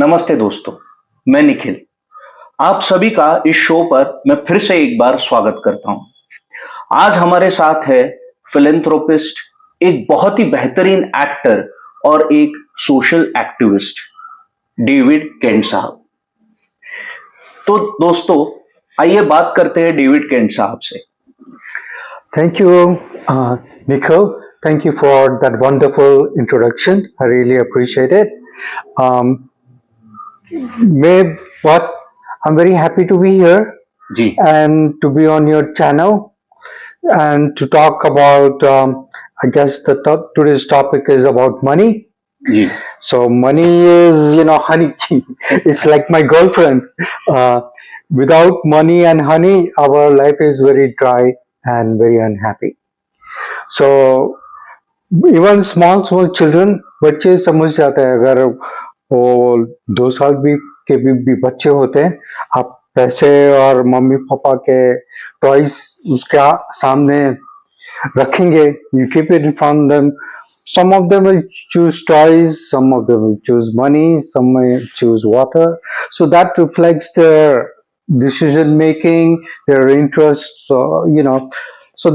नमस्ते दोस्तों, मैं निखिल। आप सभी का इस शो पर मैं फिर से एक बार स्वागत करता हूं। आज हमारे साथ है फिलेंथ्रोपिस्ट, एक बहुत ही बेहतरीन एक्टर और एक सोशल एक्टिविस्ट, डेविड केंट साहब। तो दोस्तों, आइए बात करते हैं डेविड केंट साहब से। Thank you, Nikhil. Thank you for that wonderful introduction. I really appreciate it. Um, I'm very happy to be here जी and to be on your channel and to talk about. I guess today's topic is about money. जी So money is, honey. It's like my girlfriend. Without money and honey, our life is very dry and very unhappy. So even small children बच्चे समझ जाते हैं। अगर वो 2 साल भी बच्चे होते हैं, आप पैसे और मम्मी पापा के टॉयज उसके सामने रखेंगे, you keep it in front them, some of them will choose toys, some of them will choose money, some may choose water. So that reflects their decision making, their interests. So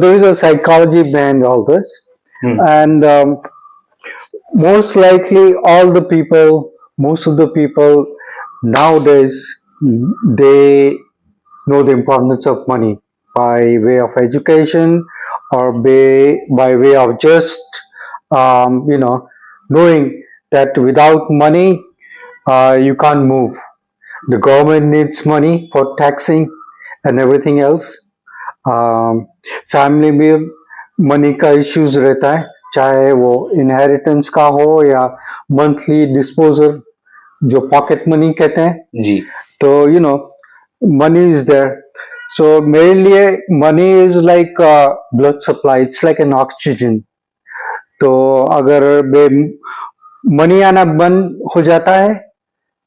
there is a psychology behind all this. And most likely most of the people nowadays, they know the importance of money by way of education or by way of just knowing that without money you can't move. The government needs money for taxing and everything else. Family में money का issues रहता है, चाहे वो inheritance का हो या monthly disposal, जो पॉकेट मनी कहते हैं जी। तो मनी इज देयर. सो मेरे लिए money is like blood supply, it's like an oxygen. तो अगर मनी आना बंद हो जाता है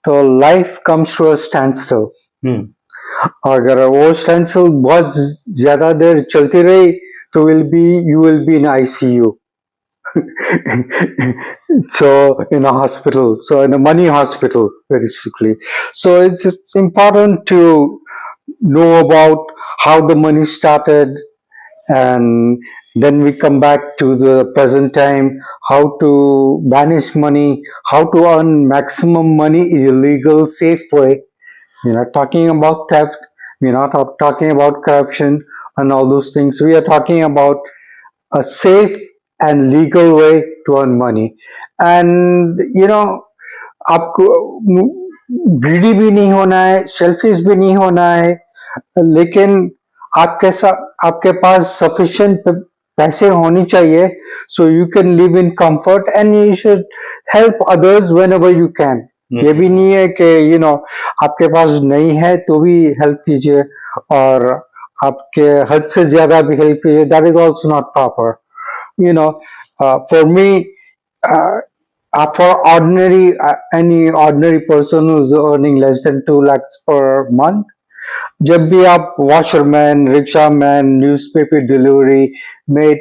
तो life comes to a standstill. अगर वो स्टैंड स्टिल बहुत ज्यादा देर चलती रही तो you will be in ICU. So in a hospital, so in a money hospital basically. So it's important to know about how the money started, and then we come back to the present time, how to manage money, how to earn maximum money in a legal, safe way. We're not talking about theft, we're not talking about corruption and all those things. We are talking about a safe and legal way to earn money. And आपको greedy भी नहीं होना है, selfish भी नहीं होना है, लेकिन आपके पास sufficient पैसे होनी चाहिए, so you can live in comfort and you should help others whenever you can. ये भी नहीं है कि आपके पास नहीं है तो भी हेल्प कीजिए और आपके हद से ज्यादा भी हेल्प कीजिए. That is also not proper. For me, for any ordinary person who is earning less than 2 lakhs per month, जब भी आप washerman, rickshaw man, newspaper delivery made,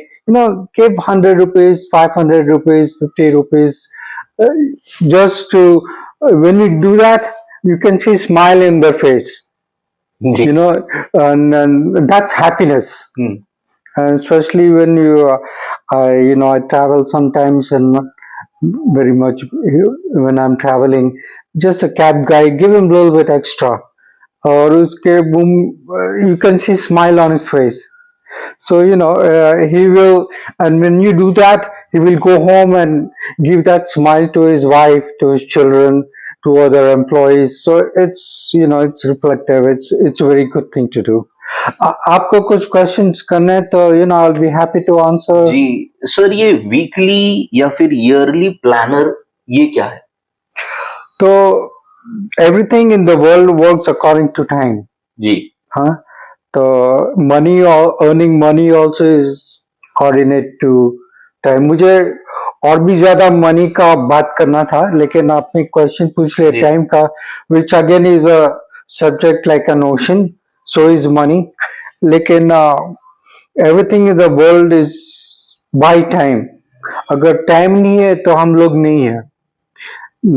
give 100 rupees, 500 rupees, 50 rupees, just to, when you do that, you can see smile in their face, and that's happiness. And especially when I travel sometimes, and not very much when I'm traveling, just a cab guy, give him a little bit extra, or you can see smile on his face. So he will, and when you do that, he will go home and give that smile to his wife, to his children, to other employees. So it's reflective. It's a very good thing to do. आपको कुछ questions करने हैं तो I'll be happy to answer. जी sir, ये weekly या फिर yearly planner ये क्या है? तो everything in the world works according to time. जी हाँ, तो money or earning money also is coordinate to time. मुझे और भी ज्यादा मनी का बात करना था, लेकिन आपने क्वेश्चन पूछ लिया टाइम का, which again is a subject like an ocean, so is money. लेकिन everything in the world is by time. अगर टाइम नहीं है तो हम लोग नहीं है.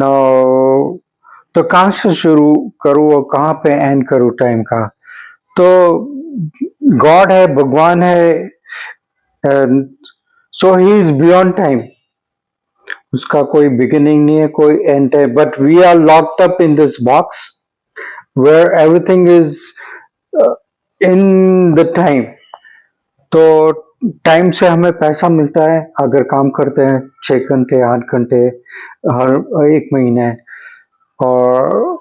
Now तो कहाँ से शुरू करूँ और कहाँ पे एंड करूँ टाइम का? तो गॉड है, भगवान है, and so he is beyond time. उसका कोई बिगिनिंग नहीं है, कोई एंड है. But we are locked up in this box where everything is in the time. तो टाइम से हमें पैसा मिलता है अगर काम करते हैं 6 घंटे 8 घंटे हर एक महीने. और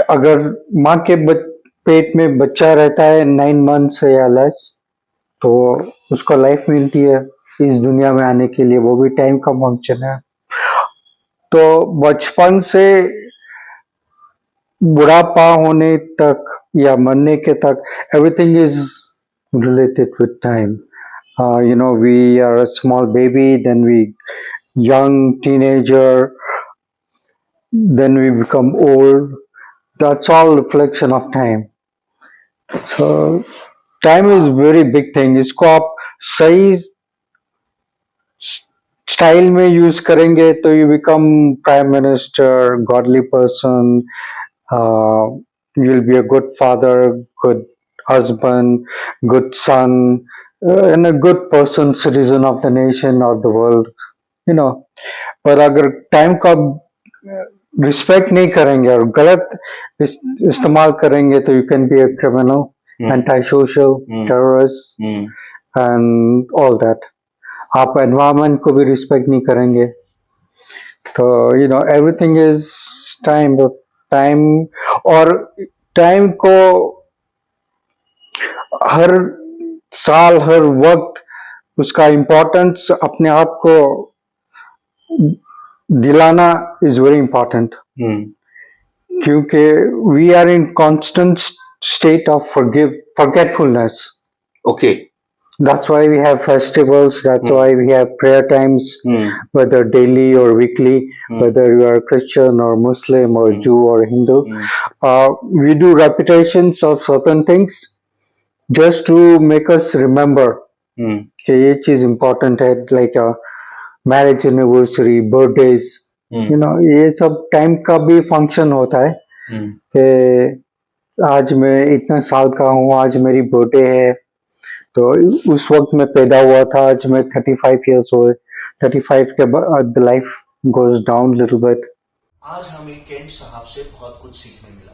अगर माँ के पेट में बच्चा रहता है 9 मंथ्स या लेस, तो उसको लाइफ मिलती है इस दुनिया में आने के लिए, वो भी टाइम का फंक्शन है. तो बचपन से बुढ़ापा होने तक या मरने के तक everything is related with time. We are a small baby, then we young teenager, then we become old. That's all reflection of time. So time is very big thing. इसको आप सही स्टाइल में यूज करेंगे तो you become prime minister, godly person, you will be a good father, good husband, good son, and a good person, citizen of the nation or the world, you know. पर अगर time का respect नहीं करेंगे और गलत इस्तेमाल करेंगे तो you can be a criminal, anti social, terrorist and all that. आप एनवायरमेंट को भी रिस्पेक्ट नहीं करेंगे. तो एवरीथिंग इज टाइम. टाइम और टाइम को हर साल हर वक्त उसका इम्पोर्टेंस अपने आप को दिलाना इज वेरी इम्पोर्टेंट. क्योंकि we are in constant state of forgetfulness. Okay. That's why we have festivals, that's why we have prayer times, whether daily or weekly, whether you are Christian or Muslim or Jew or Hindu. We do repetitions of certain things just to make us remember कि ये चीज important है, like a marriage anniversary, birthdays, ये सब time का भी function होता है कि आज मैं इतने साल का हूँ, आज मेरी बर्थडे है, तो उस वक्त मैं पैदा हुआ था, आज मैं 35 years old. 35 के बाद the life goes down little bit. आज हमें केंट साहब से बहुत कुछ सीखने मिला.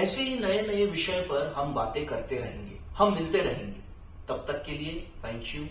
ऐसे ही नए नए विषय पर हम बातें करते रहेंगे, हम मिलते रहेंगे. तब तक के लिए थैंक यू.